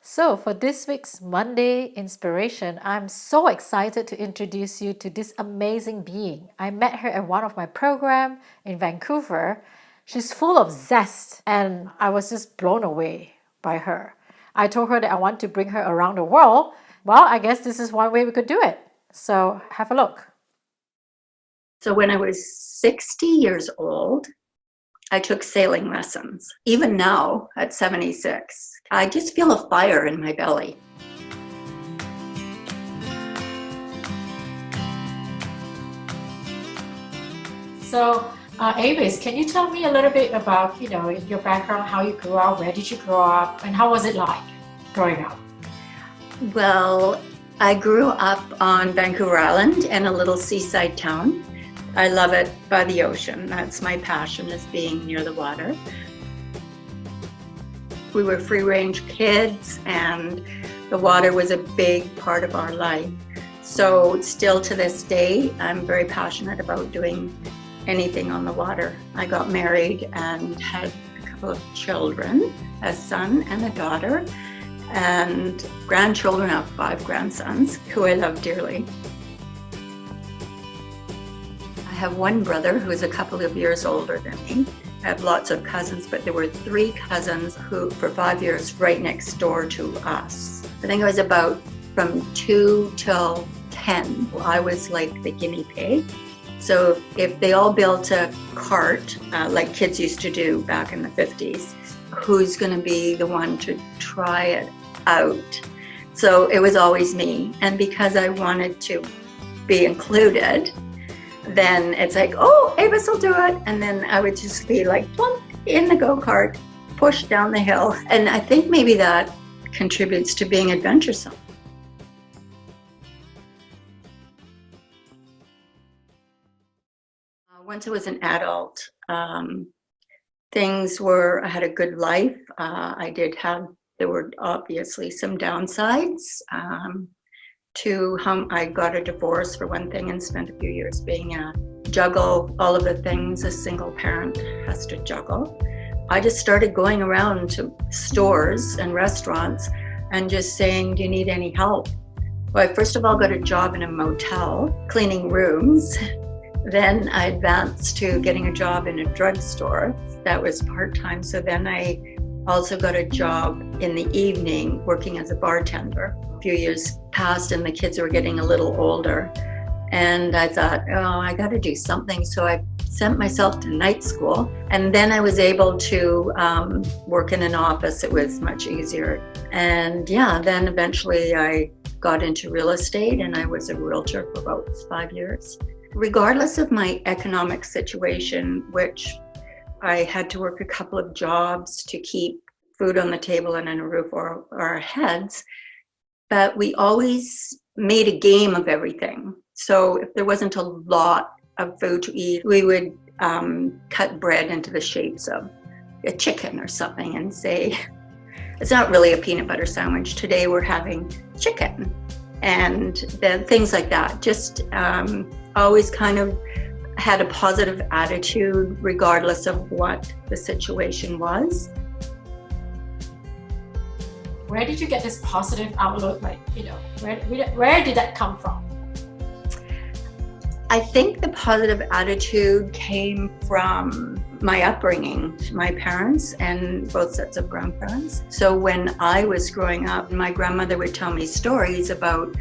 So, for this week's Monday Inspiration, I'm so excited to introduce you to this amazing being. I met her at one of my programs in Vancouver. She's full of zest, and I was just blown away by her. I told her that I want to bring her around the world. Well, I guess this is one way we could do it. So, have a look. So when I was 60 years old, I took sailing lessons. Even now, at 76, I just feel a fire in my belly. So, Avis, can you tell me a little bit about, your background, how you grew up, where did you grow up, and how was it like growing up? Well, I grew up on Vancouver Island in a little seaside town. I love it by the ocean. That's my passion, is being near the water. We were free-range kids, and the water was a big part of our life. So still to this day, I'm very passionate about doing anything on the water. I got married and had a couple of children, a son and a daughter, and grandchildren. I have 5 grandsons who I love dearly. I have one brother who is a couple of years older than me. I have lots of cousins, but there were 3 cousins who, for 5 years, right next door to us. I think I was about from 2 till 10. I was like the guinea pig. So if they all built a cart, like kids used to do back in the 50s, who's going to be the one to try it out? So it was always me. And because I wanted to be included, then it's like, oh, Avis will do it. And then I would just be like, plunk in the go-kart, push down the hill. And I think maybe that contributes to being adventuresome. Once I was an adult, things were, I had a good life. There were obviously some downsides. I got a divorce for one thing and spent a few years juggle all of the things a single parent has to juggle. I just started going around to stores and restaurants and just saying, do you need any help? Well, I first of all got a job in a motel, cleaning rooms. Then I advanced to getting a job in a drugstore. That was part-time. So then I also got a job in the evening working as a bartender. A few years passed and the kids were getting a little older. And I thought, oh, I got to do something. So I sent myself to night school. And then I was able to work in an office. It was much easier. And then eventually I got into real estate, and I was a realtor for about 5 years. Regardless of my economic situation, which I had to work a couple of jobs to keep food on the table and a roof over our heads, but we always made a game of everything. So if there wasn't a lot of food to eat, we would cut bread into the shapes of a chicken or something and say, it's not really a peanut butter sandwich. Today we're having chicken. And then things like that. Just always kind of had a positive attitude regardless of what the situation was. Where did you get this positive outlook? Where did that come from? I think the positive attitude came from my upbringing, my parents and both sets of grandparents. So when I was growing up, my grandmother would tell me stories about,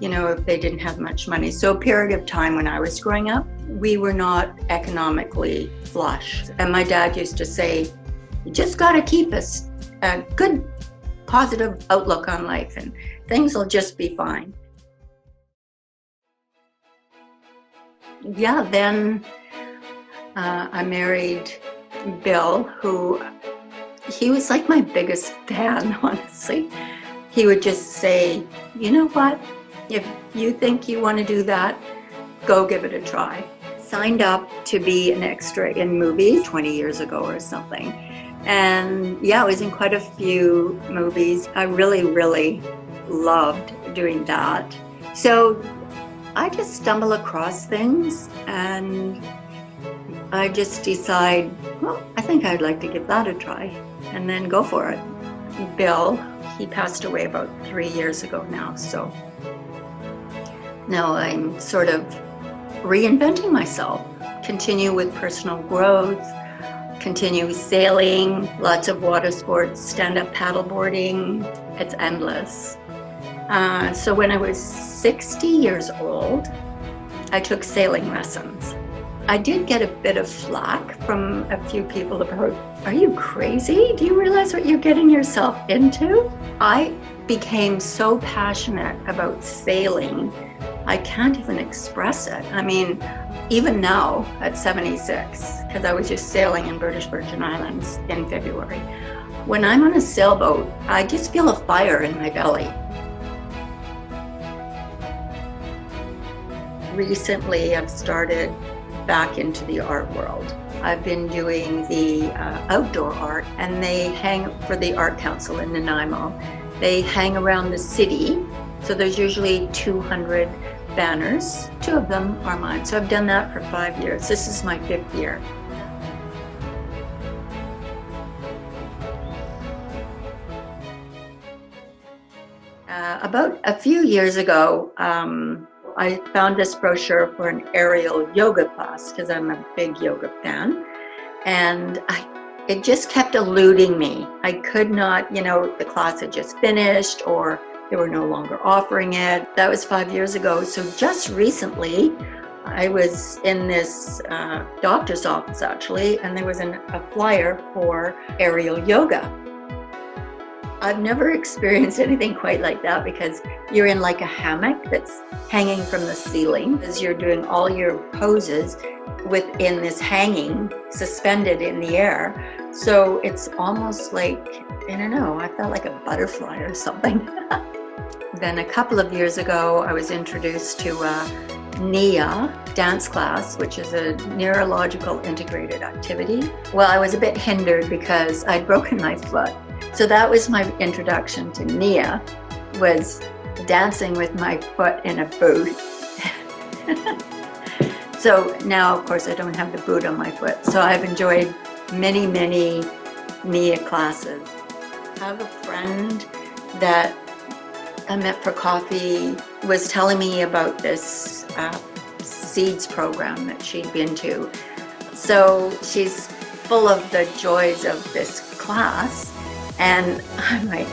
if they didn't have much money. So a period of time when I was growing up, we were not economically flush. And my dad used to say, you just got to keep a good, positive outlook on life and things will just be fine. Then I married Bill, he was like my biggest fan, honestly. He would just say, you know what, if you think you want to do that, go give it a try. Signed up to be an extra in movies 20 years ago or something. And I was in quite a few movies. I really, really loved doing that. So I just stumble across things and I just decide, well, I think I'd like to give that a try and then go for it. Bill, He passed away about 3 years ago now. So now I'm sort of reinventing myself, continue with personal growth, continue sailing, lots of water sports, stand-up paddleboarding. It's endless. So when I was 60 years old, I took sailing lessons. I did get a bit of flack from a few people about, are you crazy? Do you realize what you're getting yourself into? I became so passionate about sailing, I can't even express it. I mean, even now at 76, because I was just sailing in British Virgin Islands in February, when I'm on a sailboat, I just feel a fire in my belly. Recently, I've started back into the art world. I've been doing the outdoor art, and they hang for the Art Council in Nanaimo. They hang around the city, so there's usually 200 banners. 2 of them are mine, so I've done that for 5 years. This is my 5th year. About a few years ago, I found this brochure for an aerial yoga class because I'm a big yoga fan, and it just kept eluding me. I could not, the class had just finished or they were no longer offering it. That was 5 years ago. So just recently, I was in this doctor's office actually, and there was a flyer for aerial yoga. I've never experienced anything quite like that because you're in like a hammock that's hanging from the ceiling as you're doing all your poses within this hanging, suspended in the air. So it's almost like, I don't know, I felt like a butterfly or something. Then a couple of years ago, I was introduced to NIA dance class, which is a neurological integrated activity. Well, I was a bit hindered because I'd broken my foot. So that was my introduction to NIA, was dancing with my foot in a boot. So now, of course, I don't have the boot on my foot. So I've enjoyed many, many NIA classes. I have a friend that I met for coffee was telling me about this seeds program that she'd been to. So she's full of the joys of this class. And I'm like,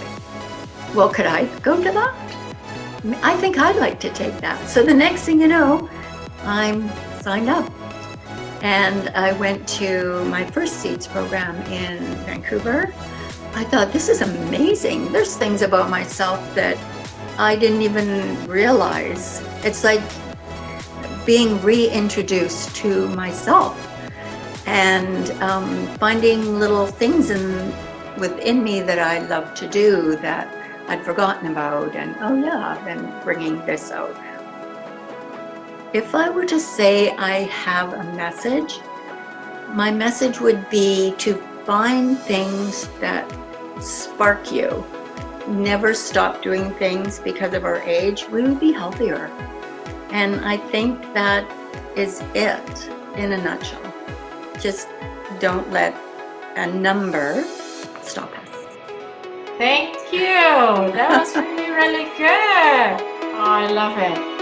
well, could I go to that? I think I'd like to take that. So the next thing you know, I'm signed up. And I went to my first seeds program in Vancouver. I thought, this is amazing. There's things about myself that I didn't even realize. It's like being reintroduced to myself and finding little things within me that I love to do that I'd forgotten about, and oh yeah, then bringing this out. If I were to say I have a message, my message would be to find things that spark you. Never stop doing things because of our age. We would be healthier. And I think that is it in a nutshell. Just don't let a number stop us. Thank you. That was really, really good. Oh, I love it.